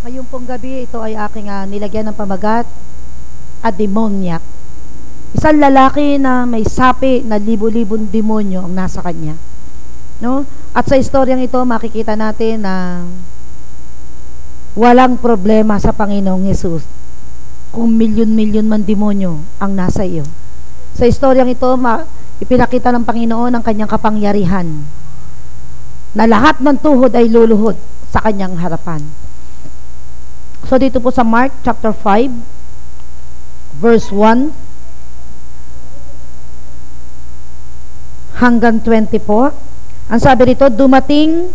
Ngayong pong gabi, ito ay aking nilagyan ng pamagat at demoniac. Isang lalaki na may sapi na libo-libong demonyo ang nasa kanya. No? At sa istoryang ito, makikita natin na walang problema sa Panginoong Hesus kung milyon-milyon man demonyo ang nasa iyo. Sa istoryang ito, ipinakita ng Panginoon ang kanyang kapangyarihan na lahat ng tuhod ay luluhod sa kanyang harapan. So dito po sa Mark chapter 5 verse 1 hanggang 20 po. Ang sabi rito, dumating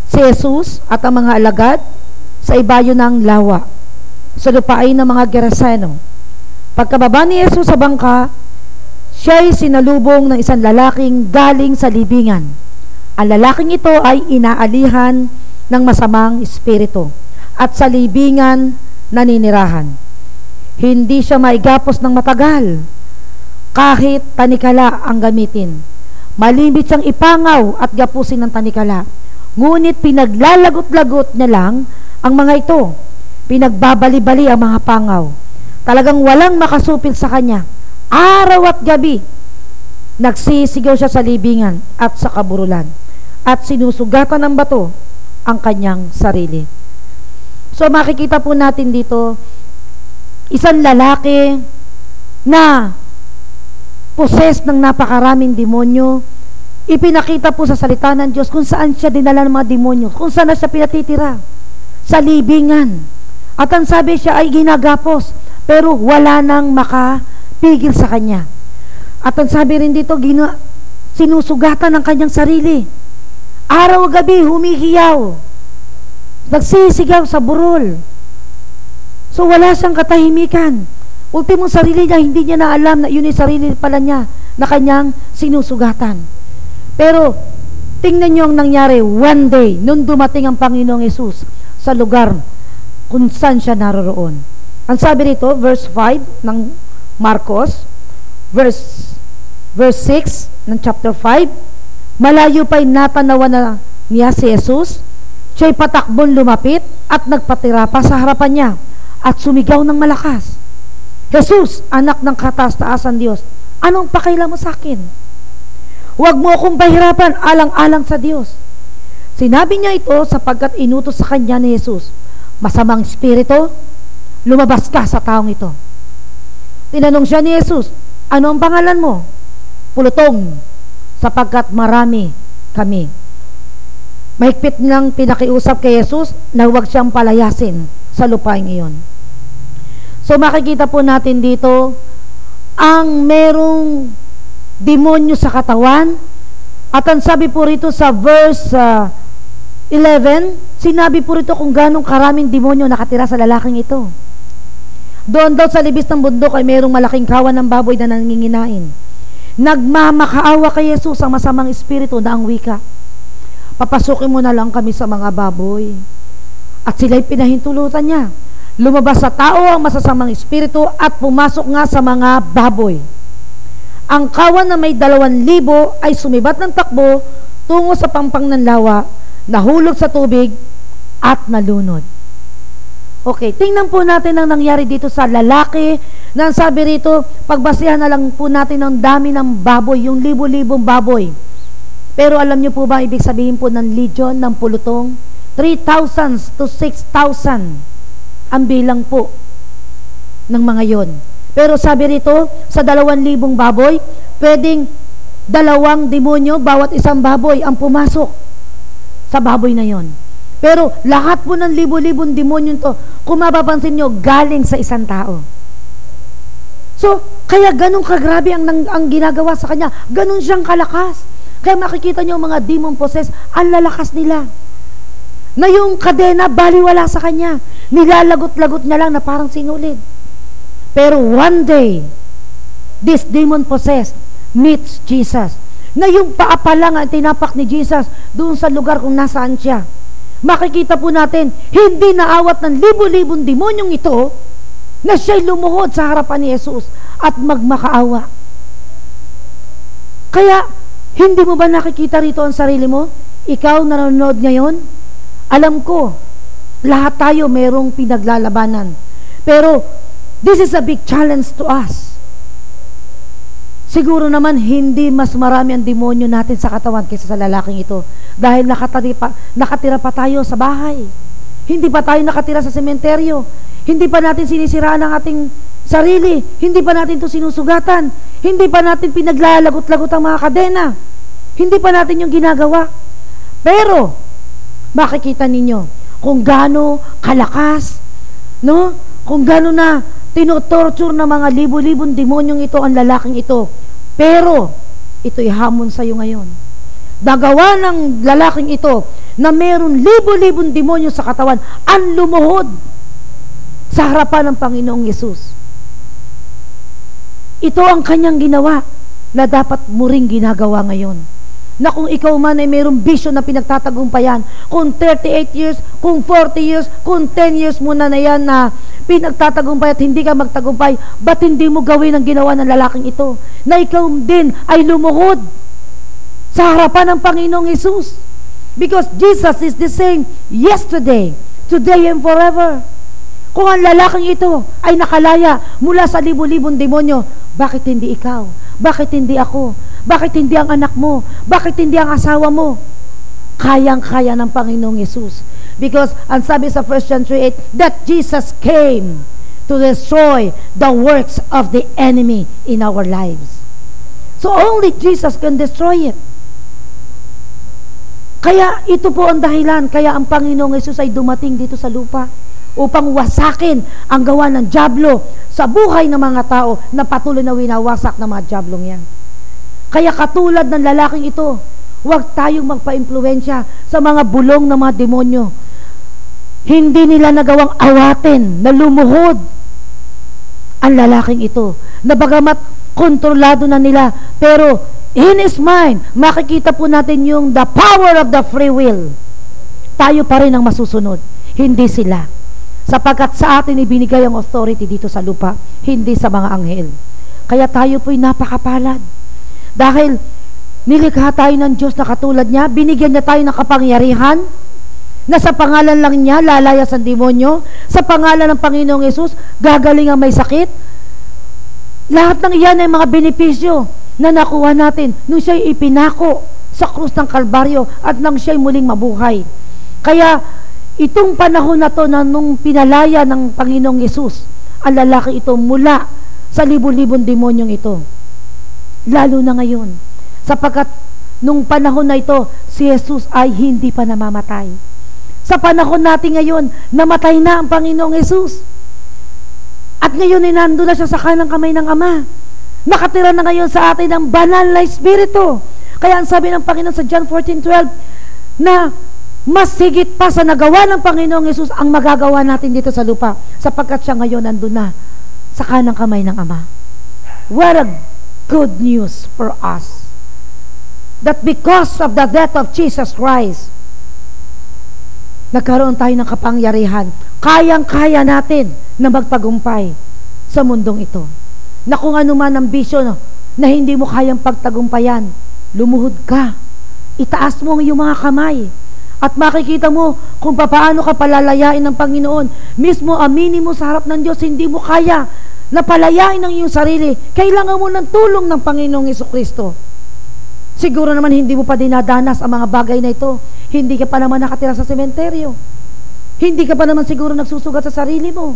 si Jesus at ang mga alagad sa ibayo ng lawa sa lupain ng mga Geraseno. Pagkababa ni Jesus sa bangka, siya'y sinalubong ng isang lalaking galing sa libingan. Ang lalaking ito ay inaalihan ng masamang espiritu at sa libingan naninirahan. Hindi siya maigapos ng matagal kahit tanikala ang gamitin. Malimit siyang ipangaw at gapusin ng tanikala. Ngunit pinaglalagot-lagot niya lang ang mga ito. Pinagbabali-bali ang mga pangaw. Talagang walang makasupil sa kanya. Araw at gabi, nagsisigaw siya sa libingan at sa kaburulan. At sinusugatan ng bato ang kanyang sarili. So makikita po natin dito, isang lalaki na possessed ng napakaraming demonyo, ipinakita po sa salita ng Diyos kung saan siya dinala ng mga demonyo, kung saan na siya pinatitira, sa libingan. At ang sabi siya ay ginagapos, pero wala nang makapigil sa kanya. At ang sabi rin dito, sinusugatan ng kanyang sarili. Araw-gabi, humihiyaw. Nagsisigaw sa burol. So wala siyang katahimikan. Ultimong sarili niya, hindi niya na alam na yun yung sarili pala niya na kanyang sinusugatan. Pero tingnan niyo ang nangyari one day nung dumating ang Panginoong Hesus sa lugar kung saan siya naroroon. Ang sabi nito, verse 5 ng Marcos, verse 6 ng chapter 5, malayo pa'y natanawan na niya si Jesus. Siya'y patakbon lumapit at nagpatira pa sa harapan niya at sumigaw ng malakas, Jesus, anak ng kataas-taasan Diyos, anong pakailan mo sa akin? Huwag mo akong pahirapan, alang-alang sa Diyos. Sinabi niya ito sapagkat inutos sa kanya ni Jesus, masamang espiritu, lumabas ka sa taong ito. Tinanong siya ni Jesus, ano ang pangalan mo? Pulutong, sapagkat marami kami. Mahigpit nang pinakiusap kay Jesus na huwag siyang palayasin sa lupain iyon. So makikita po natin dito ang merong demonyo sa katawan. At ang sabi po rito sa verse 11, sinabi po rito kung ganong karaming demonyo nakatira sa lalaking ito. Doon daw sa libis ng bundok ay merong malaking kawan ng baboy na nanginginain. Nagmamakaawa kay Jesus ang masamang espiritu na ang wika, papasukin mo na lang kami sa mga baboy. At sila'y pinahintulutan niya. Lumabas sa tao ang masasamang espiritu at pumasok nga sa mga baboy. Ang kawan na may 2,000 ay sumibat ng takbo tungo sa pampang ng lawa, nahulog sa tubig at nalunod. Okay, tingnan po natin ang nangyari dito sa lalaki na sabi rito, pagbasihan na lang po natin ang dami ng baboy, yung libo-libong baboy. Pero alam niyo po ba ibig sabihin po ng legion, ng pulutong? 3,000 to 6,000 ang bilang po ng mga yon. Pero sabi rito, sa 2,000 baboy, pwedeng 2 demonyo, bawat isang baboy ang pumasok sa baboy na yon. Pero lahat po ng libo-libong demonyo to, kung mapapansin nyo, galing sa isang tao. So, kaya ganun kagrabe ang ginagawa sa kanya. Ganun siyang kalakas. Kaya makikita nyo mga demon possessed, ang lalakas nila. Na yung kadena, baliwala sa kanya. Nilalagot-lagot niya lang na parang sinulid. Pero one day, this demon possessed meets Jesus. Na yung paa pa lang ang tinapak ni Jesus doon sa lugar kung nasaan siya. Makikita po natin, hindi naawat ng libo-libong demonyong ito na siya'y lumuhod sa harapan ni Jesus at magmakaawa. Kaya, hindi mo ba nakikita rito ang sarili mo? Ikaw na nanonood ngayon, alam ko, lahat tayo merong pinaglalabanan. Pero, this is a big challenge to us. Siguro naman, hindi mas marami ang demonyo natin sa katawan kaysa sa lalaking ito. Dahil nakatira pa tayo sa bahay. Hindi pa tayo nakatira sa sementeryo. Hindi pa natin sinisiraan ang ating sarili. Hindi pa natin ito sinusugatan. Hindi pa natin pinaglalagot-lagot ang mga kadena. Hindi pa natin yung ginagawa. Pero, makikita ninyo kung gaano kalakas, no? Kung gaano na tinotorture ng mga libo-libong demonyong ito ang lalaking ito. Pero, ito'y hamon sa iyo ngayon. Nagawa ng lalaking ito na meron libo-libong demonyo sa katawan ang lumuhod sa harapan ng Panginoong Yesus. Ito ang kanyang ginawa na dapat mo ring ginagawa ngayon. Na kung ikaw man ay mayroong vision na pinagtatagumpayan, kung 38 years, kung 40 years, kung 10 years mo na yan na pinagtatagumpay at hindi ka magtagumpay, ba't hindi mo gawin ang ginawa ng lalaking ito? Na ikaw din ay lumuhod sa harapan ng Panginoong Yesus. Because Jesus is the same yesterday, today, and forever. Kung ang lalaking ito ay nakalaya mula sa libo-libong demonyo, bakit hindi ikaw? Bakit hindi ako? Bakit hindi ang anak mo? Bakit hindi ang asawa mo? Kayang-kaya ng Panginoong Yesus. Because, ang sabi sa 1 John 3:8, that Jesus came to destroy the works of the enemy in our lives. So, only Jesus can destroy it. Kaya, ito po ang dahilan. Kaya ang Panginoong Yesus ay dumating dito sa lupa upang wasakin ang gawa ng dyablo sa buhay ng mga tao na patuloy na winawasak ng mga dyablong yan. Kaya katulad ng lalaking ito, huwag tayong magpa-impluwensya sa mga bulong ng mga demonyo. Hindi nila nagawang awatin na lumuhod ang lalaking ito. Na bagamat kontrolado na nila, pero in his mind, makikita po natin yung the power of the free will. Tayo pa rin ang masusunod, hindi sila. Sapagkat sa atin ibinigay ang authority dito sa lupa, hindi sa mga anghel. Kaya tayo po'y napakapalad. Dahil nilikha tayo ng Diyos na katulad niya, binigyan niya tayo ng kapangyarihan, na sa pangalan lang niya, lalayas ang demonyo, sa pangalan ng Panginoong Yesus, gagaling ang may sakit. Lahat ng iyan ay mga benepisyo na nakuha natin nung siya'y ipinako sa krus ng Kalbaryo at nang siya'y muling mabuhay. Kaya, itong panahon na to na nung pinalaya ng Panginoong Yesus, ang lalaki ito mula sa libo-libong demonyong ito. Lalo na ngayon, sapagkat nung panahon na ito, si Jesus ay hindi pa namamatay. Sa panahon natin ngayon, namatay na ang Panginoong Yesus. At ngayon ay nandun na siya sa kanang kamay ng Ama. Nakatira na ngayon sa atin ang banal na Espiritu. Kaya ang sabi ng Panginoon sa John 14:12, na mas higit pa sa nagawa ng Panginoong Yesus ang magagawa natin dito sa lupa, sapagkat siya ngayon nandun na sa kanang kamay ng Ama. What a good news for us, that because of the death of Jesus Christ, nagkaroon tayo ng kapangyarihan. Kayang-kaya natin na magtagumpay sa mundong ito. Na kung ano man ang bisyo na hindi mo kayang pagtagumpayan, lumuhod ka. Itaas mo ang iyong mga kamay. At makikita mo kung paano ka palalayain ng Panginoon. Mismo aminin mo sa harap ng Diyos, hindi mo kaya na palayain ang iyong sarili. Kailangan mo ng tulong ng Panginoong Jesucristo. Siguro naman hindi mo pa dinadanas ang mga bagay na ito. Hindi ka pa naman nakatira sa sementeryo. Hindi ka pa naman siguro nagsusugat sa sarili mo.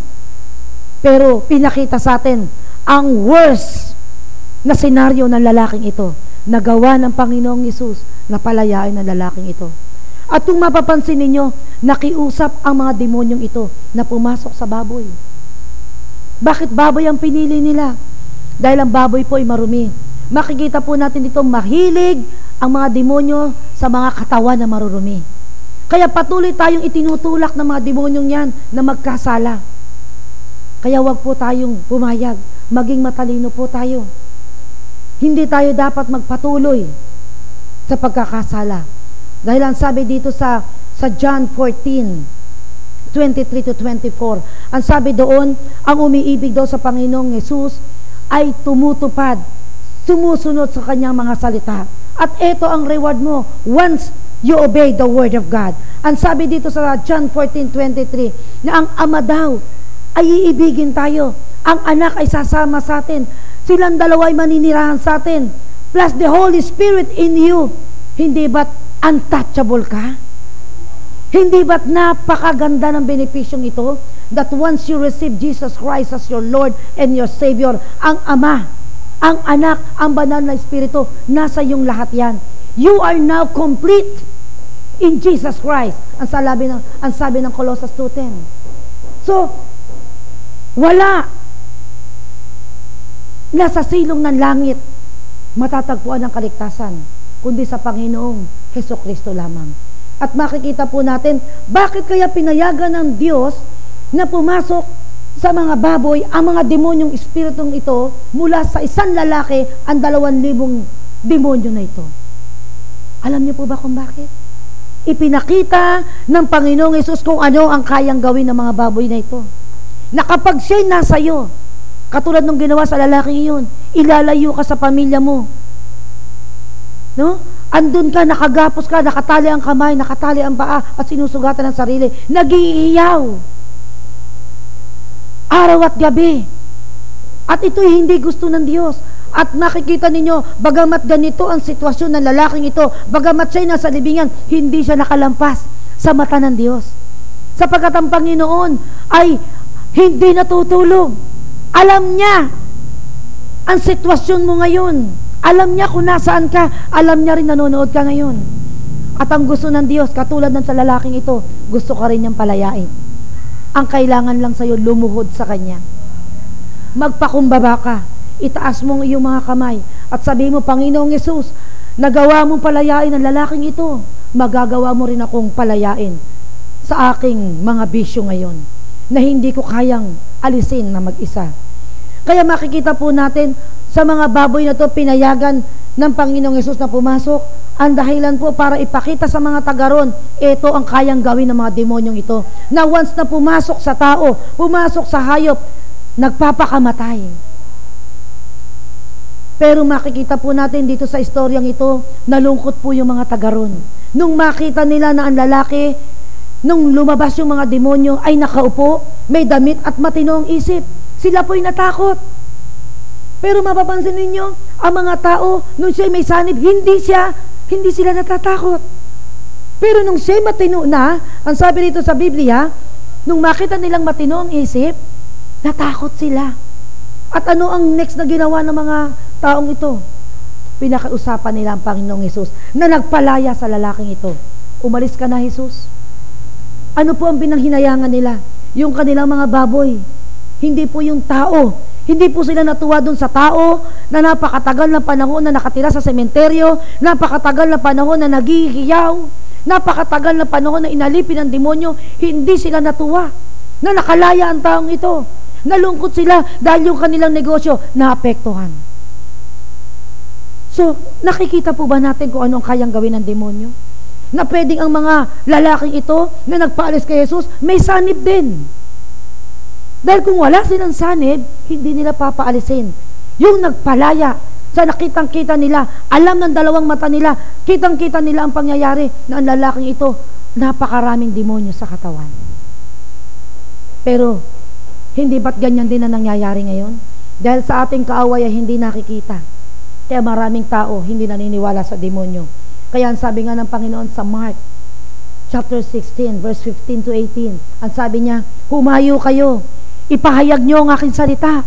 Pero pinakita sa atin ang worst na senaryo ng lalaking ito. Nagawa ng Panginoong Yesus na palayain ng lalaking ito. At kung mapapansin ninyo, nakiusap ang mga demonyong ito na pumasok sa baboy. Bakit baboy ang pinili nila? Dahil ang baboy po ay marumi. Makikita po natin dito, mahilig ang mga demonyo sa mga katawan na marurumi. Kaya patuloy tayong itinutulak ng mga demonyong yan na magkasala. Kaya wag po tayong pumayag. Maging matalino po tayo. Hindi tayo dapat magpatuloy sa pagkakasala. Dahil ang sabi dito sa John 14:23-24, ang sabi doon, ang umiibig daw sa Panginoong Yesus ay tumutupad, sumusunod sa kanyang mga salita. At ito ang reward mo. Once you obey the Word of God. Ang sabi dito sa John 14:23, na ang Ama daw ay iibigin tayo. Ang Anak ay sasama sa atin. Silang dalawa ay maninirahan sa atin. Plus the Holy Spirit in you. Hindi ba't untouchable ka? Hindi ba't napakaganda ng benepisyong ito? That once you receive Jesus Christ as your Lord and your Savior, ang Ama, ang Anak, ang Banal na Espiritu, nasa iyong lahat yan. You are now complete in Jesus Christ. Ang sabi ng Colossians 2:10. So, wala na sa silong ng langit matatagpuan ang kaligtasan, kundi sa Panginoong Hesukristo lamang. At makikita po natin, bakit kaya pinayagan ng Diyos na pumasok sa mga baboy ang mga demonyong espiritong ito mula sa isang lalaki ang 2,000 demonyo na ito? Alam niyo po ba kung bakit? Ipinakita ng Panginoong Hesus kung ano ang kayang gawin ng mga baboy na ito. Na kapag siya'y nasa iyo, katulad ng ginawa sa lalaking iyon, ilalayo ka sa pamilya mo. No? Andun ka, nakagapos ka, nakatali ang kamay, nakatali ang paa, at sinusugatan ang sarili. Nag-iiyaw. Araw at gabi. At ito'y hindi gusto ng Diyos. At makikita ninyo, bagamat ganito ang sitwasyon ng lalaking ito, bagamat siya'y nasa libingan, hindi siya nakalampas sa mata ng Diyos. Sapagkat ang Panginoon ay hindi natutulog. Alam niya ang sitwasyon mo ngayon. Alam niya kung nasaan ka. Alam niya rin nanonood ka ngayon. At ang gusto ng Diyos, katulad ng sa lalaking ito, gusto ka rin niyang palayain. Ang kailangan lang sa'yo, lumuhod sa Kanya. Magpakumbaba ka. Itaas mo ang iyong mga kamay at sabihin mo, Panginoong Hesus, nagawa mong palayain ang lalaking ito, magagawa mo rin akong palayain sa aking mga bisyo ngayon na hindi ko kayang alisin na mag-isa. Kaya makikita po natin sa mga baboy na to, pinayagan ng Panginoong Hesus na pumasok. Ang dahilan po para ipakita sa mga tagaron, ito ang kayang gawin ng mga demonyong ito, na once na pumasok sa tao, pumasok sa hayop, nagpapakamatay. Pero makikita po natin dito sa istoryang ito, nalungkot po yung mga tagaron. Nung makita nila na ang lalaki, nung lumabas yung mga demonyo, ay nakaupo, may damit at matino ang isip. Sila po'y natakot. Pero mapapansin ninyo, ang mga tao, nung siya'y may sanib, hindi sila natatakot. Pero nung siya'y matino na, ang sabi dito sa Biblia, nung makita nilang matino ang isip, natakot sila. At ano ang next na ginawa ng mga taong ito? Pinakausapan nila ang Panginoong Hesus na nagpalaya sa lalaking ito. Umalis ka na, Hesus. Ano po ang pinanghinayangan nila? Yung kanilang mga baboy. Hindi po yung tao. Hindi po sila natuwa dun sa tao na napakatagal na panahon na nakatira sa sementeryo, napakatagal na panahon na nagigiyaw, napakatagal na panahon na inalipin ng demonyo. Hindi sila natuwa na nakalaya ang taong ito. Nalungkot sila dahil yung kanilang negosyo naapektuhan. So, nakikita po ba natin kung ano ang kayang gawin ng demonyo? Na pwedeng ang mga lalaking ito na nagpaalis kay Jesus, may sanib din. Dahil kung wala silang sanib, hindi nila papaalisin. Yung nagpalaya, sa nakitang-kita nila, alam ng dalawang mata nila, kitang-kita nila ang pangyayari na ang lalaking ito, napakaraming demonyo sa katawan. Pero, hindi ba't ganyan din na nangyayari ngayon? Dahil sa ating kaaway ay hindi nakikita. Kaya maraming tao hindi naniniwala sa demonyo. Kaya ang sabi nga ng Panginoon sa Mark chapter 16 verse 15 to 18, ang sabi niya, humayo kayo, ipahayag niyo ang aking salita.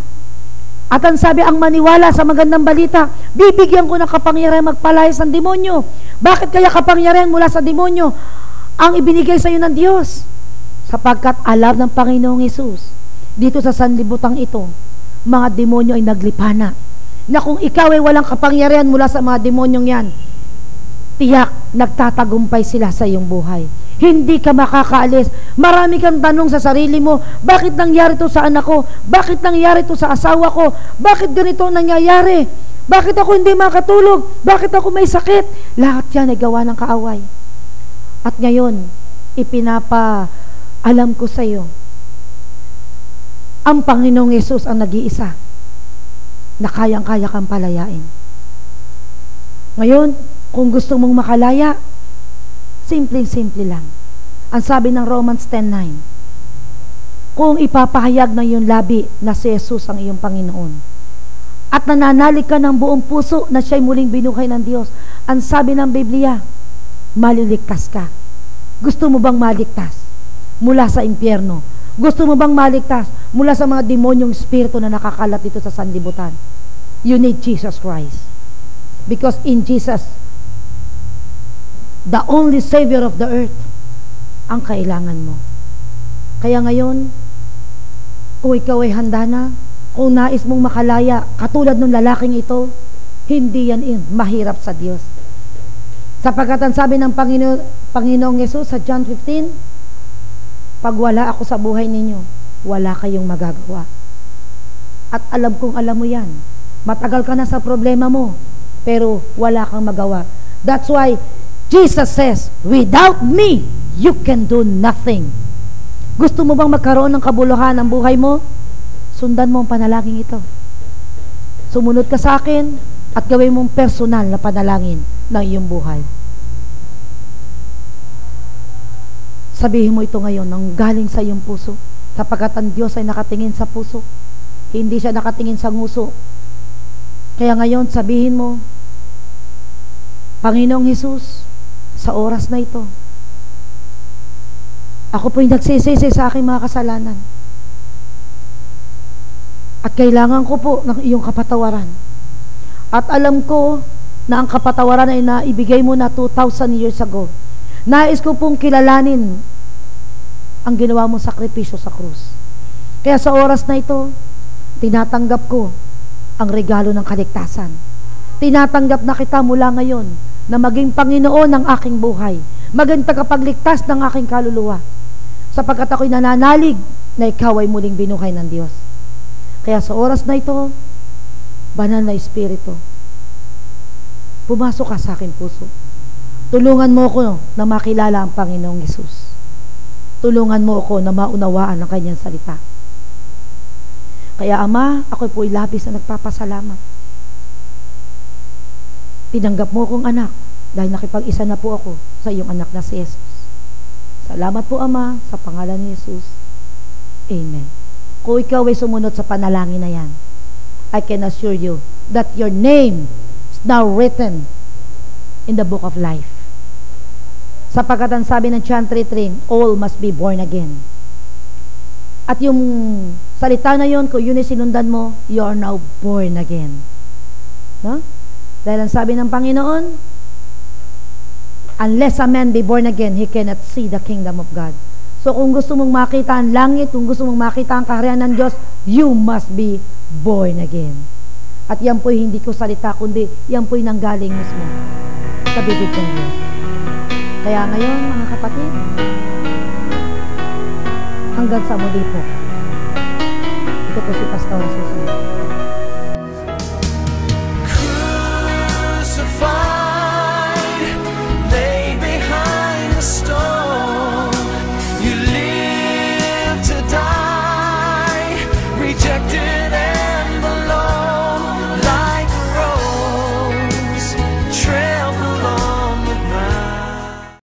At ang sabi, ang maniwala sa magandang balita, bibigyan ko ng kapangyarihan magpalayas ng demonyo. Bakit kaya kapangyarihan mula sa demonyo ang ibinigay sa iyo ng Diyos? Sapagkat alam ng Panginoong Hesus, dito sa sanlibutan ito, mga demonyo ay naglipana. Na kung ikaw ay walang kapangyarihan mula sa mga demonyong yan, tiyak, nagtatagumpay sila sa iyong buhay. Hindi ka makakaalis. Marami kang tanong sa sarili mo, bakit nangyari ito sa anak ko? Bakit nangyari ito sa asawa ko? Bakit ganito nangyayari? Bakit ako hindi makatulog? Bakit ako may sakit? Lahat yan ay gawa ng kaaway. At ngayon, ipinapaalam ko sa iyo, ang Panginoong Hesus ang nag-iisa na kayang-kaya kang palayain. Ngayon, kung gusto mong makalaya, Simpleng-simple lang. Ang sabi ng Romans 10:9, kung ipapahayag ng iyong labi na si Jesus ang iyong Panginoon, at nananalig ka ng buong puso na siya'y muling binuhay ng Diyos, ang sabi ng Biblia, maliligtas ka. Gusto mo bang maligtas mula sa impyerno? Gusto mo bang maligtas mula sa mga demonyong espiritu na nakakalat dito sa sanlibutan? You need Jesus Christ. Because in Jesus, the only Savior of the earth, ang kailangan mo. Kaya ngayon, kung ikaw ay handa na, kung nais mong makalaya, katulad ng lalaking ito, hindi yan mahirap sa Diyos. Sapagkat ang sabi ng Panginoong Yesus sa John 15, pag wala ako sa buhay ninyo, wala kayong magagawa. At alam kong alam mo yan. Matagal ka na sa problema mo, pero wala kang magawa. That's why Jesus says, without me, you can do nothing. Gusto mo bang magkaroon ng kabuluhan ng buhay mo? Sundan mo ang panalangin ito. Sumunod ka sa akin at gawin mong personal na panalangin ng iyong buhay. Sabihin mo ito ngayon nang galing sa iyong puso, sapagkat ang Diyos ay nakatingin sa puso. Hindi siya nakatingin sa nguso. Kaya ngayon sabihin mo, Panginoong Hesus, sa oras na ito, ako po'y nagsisisi sa aking mga kasalanan. At kailangan ko po ng iyong kapatawaran. At alam ko na ang kapatawaran ay naibigay mo na 2,000 years ago. Nais ko pong kilalanin ang ginawa mong sakripisyo sa krus. Kaya sa oras na ito, tinatanggap ko ang regalo ng kaligtasan. Tinatanggap na kita mula ngayon na maging Panginoon ng aking buhay, maging tagapagligtas ng aking kaluluwa, sapagkat ako'y nananalig na ikaw ay muling binuhay ng Diyos. Kaya sa oras na ito, banal na Espiritu, pumasok ka sa aking puso. Tulungan mo ako na makilala ang Panginoong Hesus. Tulungan mo ako na maunawaan ang kanyang salita. Kaya Ama, ako po'y labis na nagpapasalamat. Tinanggap mo akong anak dahil nakipag-isa na po ako sa iyong anak na si Jesus. Salamat po Ama, sa pangalan ni Jesus. Amen. Kung ikaw ay sumunod sa panalangin na yan, I can assure you that your name is now written in the book of life. Sapagkat ang sabi ng John 3:3, all must be born again. At yung salita na yun, kung yun ay sinundan mo, you are now born again. No? Dahil ang sabi ng Panginoon, unless a man be born again, he cannot see the kingdom of God. So kung gusto mong makita ang langit, kung gusto mong makita ang kaharian ng Diyos, you must be born again. At yan po'y hindi ko salita, kundi yan po'y nanggaling mismo sa bibig ng Diyos. Kaya ngayon, mga kapatid, hanggang sa muli po. Ito po si Pastor Susan.